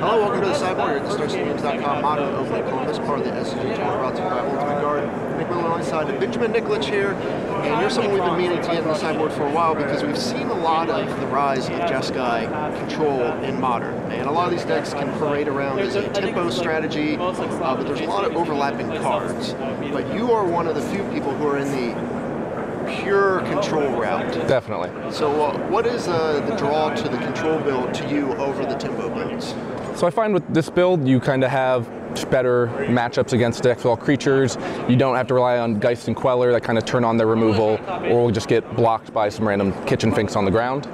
Hello, welcome to the Sideboard here at the StarCityGames.com Modern Opening Call. This part of the SCGCOL brought to you by Ultimate Guard. Nick Miller alongside Benjamin Nikolich here, and you're someone we've been meaning to get in the Sideboard for a while because we've seen a lot of the rise of Jeskai control in Modern. And a lot of these decks can parade around as a tempo strategy, but there's a lot of overlapping cards. But you are one of the few people who are in the pure control route. Definitely. So what is the draw to the control build to you over the tempo builds? So I find with this build, you kind of have better matchups against decks with all creatures. You don't have to rely on Geist and Queller that kind of turn on their removal, or will just get blocked by some random kitchen finks on the ground.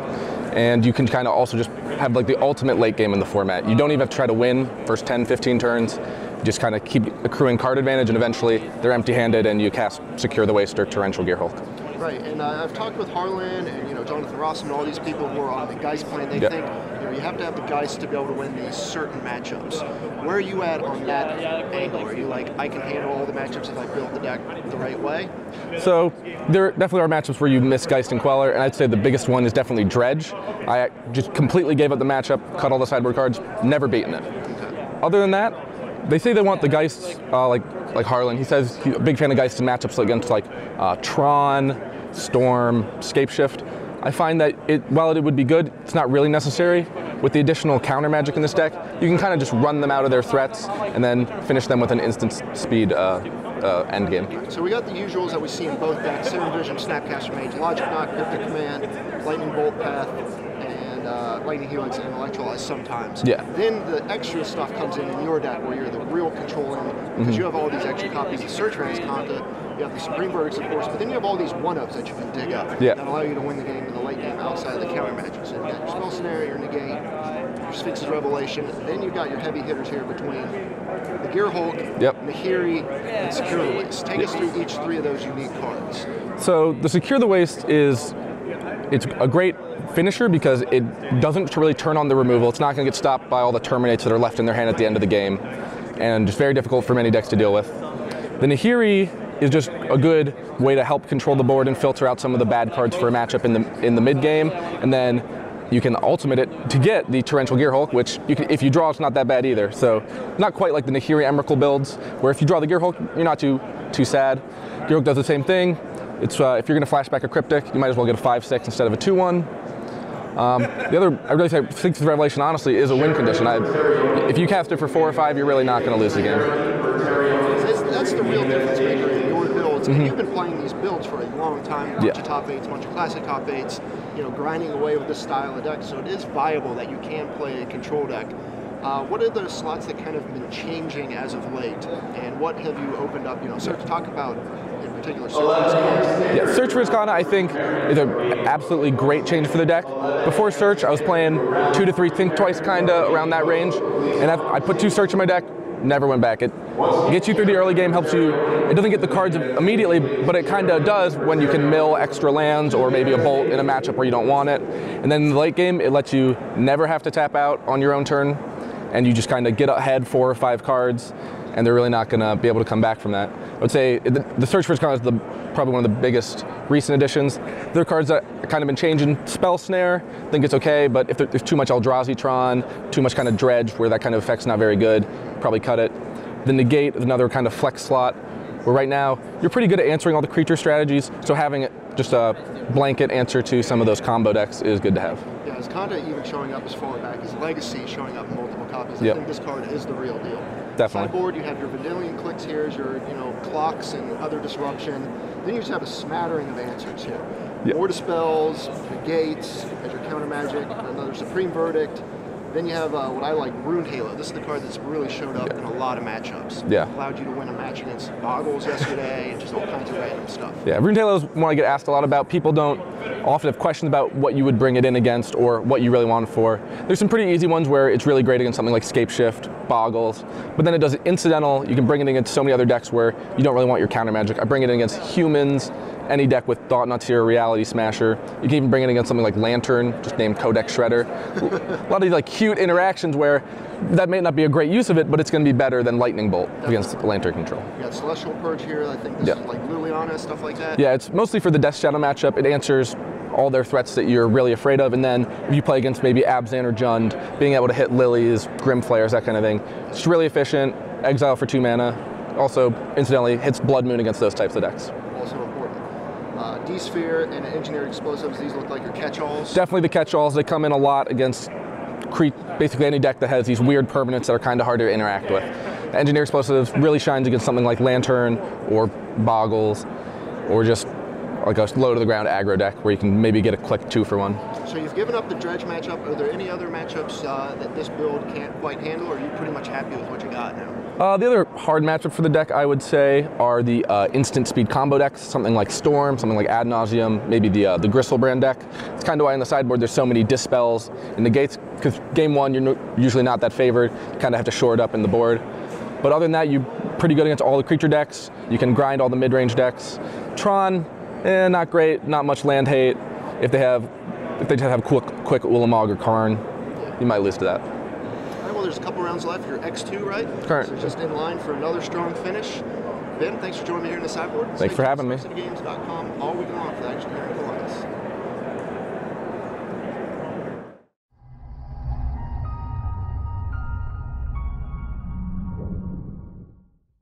And you can kind of also just have like the ultimate late game in the format. You don't even have to try to win first 10, 15 turns. You just kind of keep accruing card advantage, and eventually they're empty-handed and you cast Secure the Waste or Torrential Gearhulk. Right, and I've talked with Harlan and Jonathan Ross and all these people who are on the Geist plan. They think you have to have the Geist to be able to win these certain matchups. Where are you at on that angle? Are you like, I can handle all the matchups if I build the deck the right way? So there definitely are matchups where you miss Geist and Queller, and I'd say the biggest one is definitely Dredge. I just completely gave up the matchup, cut all the sideboard cards, never beaten it. Okay. Other than that, they say they want the Geists, like Harlan. He says he's a big fan of Geists in matchups against like Tron, Storm, Scapeshift. I find that while it would be good, it's not really necessary. With the additional counter magic in this deck, you can kind of just run them out of their threats and then finish them with an instant speed end game. So we got the usuals that we see in both decks: Serum Vision, Snapcaster Mage, Logic Knot, Cryptic Command, Lightning Bolt Path, and Lightning Helix and Electrolyze sometimes. Yeah. Then the extra stuff comes in your deck where you're the real controlling, because you have all these extra copies of Search Transconta, you have the Supreme Verdicts, of course, but then you have all these one-ups that you can dig up that allow you to win the game in the late game outside of the counter magic. So you got your Spell Snare, your Negate, your Sphinx's Revelation, then you've got your heavy hitters here between the Gearhulk, Nahiri, and Secure the Waste. Take us through each three of those unique cards. So the Secure the Waste it's a great finisher because it doesn't really turn on the removal. It's not going to get stopped by all the Terminates that are left in their hand at the end of the game, and just very difficult for many decks to deal with. The Nahiri is just a good way to help control the board and filter out some of the bad cards for a matchup in the mid game, and then you can ultimate it to get the Torrential Gearhulk, which if you draw, it's not that bad either. So not quite like the Nahiri Emrakul builds, where if you draw the Gearhulk, you're not too sad. Gearhulk does the same thing. It's if you're going to flashback a Cryptic, you might as well get a 5/6 instead of a 2/1. The other, I really say, Sphinx's Revelation honestly is a win condition. If you cast it for 4 or 5, you're really not going to lose the game. That's the real difference maker in your builds. And you've been playing these builds for a long time. A bunch of top 8s, a bunch of classic top 8s, grinding away with this style of deck. So it is viable that you can play a control deck. What are the slots that kind of been changing as of late, and what have you opened up? So to talk about in particular Search for Rizkana. Yeah, Search for Rizkana I think is an absolutely great change for the deck. Before Search, I was playing 2 to 3 Think Twice kinda around that range, and I put 2 Search in my deck, never went back. It gets you through the early game, helps you. It doesn't get the cards immediately, but it kind of does when you can mill extra lands or maybe a bolt in a matchup where you don't want it. And then in the late game, it lets you never have to tap out on your own turn, and you just kind of get ahead 4 or 5 cards, and they're really not going to be able to come back from that. I would say the Search for Rizkana is probably one of the biggest recent additions. There are cards that kind of been changing. Spell Snare, I think it's okay, but if there's too much Eldrazi Tron, too much kind of Dredge, where that kind of effect's not very good, probably cut it. The Negate is another kind of flex slot, where right now, you're pretty good at answering all the creature strategies, so having just a blanket answer to some of those combo decks is good to have. Yeah, as Conda even showing up as far back as Legacy, showing up in multiple copies, I think this card is the real deal. Definitely. Sideboard, you have your Vendilion Clicks here, your clocks and other disruption. Then you just have a smattering of answers here. More Dispels, Negates, as your counter magic, another Supreme Verdict. Then you have what I like, Rune Halo. This is the card that's really showed up in a lot of matchups. Allowed you to win a match against Boggles yesterday and just all kinds of random stuff. Yeah, Rune Halo is one I get asked a lot about. People don't often have questions about what you would bring it in against or what you really want it for. There's some pretty easy ones where it's really great against something like Scapeshift, Boggles, but then it does it incidental. You can bring it against so many other decks where you don't really want your counter magic. I bring it in against humans, any deck with Thought Nuts here, Reality Smasher. You can even bring it against something like Lantern, just named Codex Shredder. A lot of these like cute interactions where that may not be a great use of it, but it's going to be better than Lightning Bolt against Lantern control. You got Celestial Purge here. I think this is like Liliana, stuff like that. Yeah, it's mostly for the Death Shadow matchup. It answers all their threats that you're really afraid of, and then if you play against maybe Abzan or Jund, being able to hit Lilies, Grim Flares, that kind of thing. It's really efficient, exile for 2 mana. Also, incidentally, hits Blood Moon against those types of decks. Also important. D-Sphere and Engineered Explosives, these look like your catch-alls. Definitely the catch-alls. They come in a lot against basically any deck that has these weird permanents that are kind of hard to interact with. Engineered Explosives really shines against something like Lantern or Boggles, or just like a low-to-the-ground aggro deck where you can maybe get a click 2 for 1. So you've given up the Dredge matchup. Are there any other matchups that this build can't quite handle, or are you pretty much happy with what you got now? The other hard matchup for the deck, I would say, are the instant speed combo decks, something like Storm, something like Ad Nauseam, maybe the Gristlebrand deck. It's kind of why on the sideboard there's so many Dispels and Negates, because game 1 you're usually not that favored. You kind of have to shore it up in the board. But other than that, you're pretty good against all the creature decks. You can grind all the mid-range decks. Tron, not great, not much land hate. If they just have quick Ulamog or Karn, you might lose to that. Well, there's a couple rounds left. You're X2, right? Correct. So just in line for another strong finish. Ben, thanks for joining me here in the sideboard. Thanks for having me. SCGCOL.com all week long for the action here in Columbus.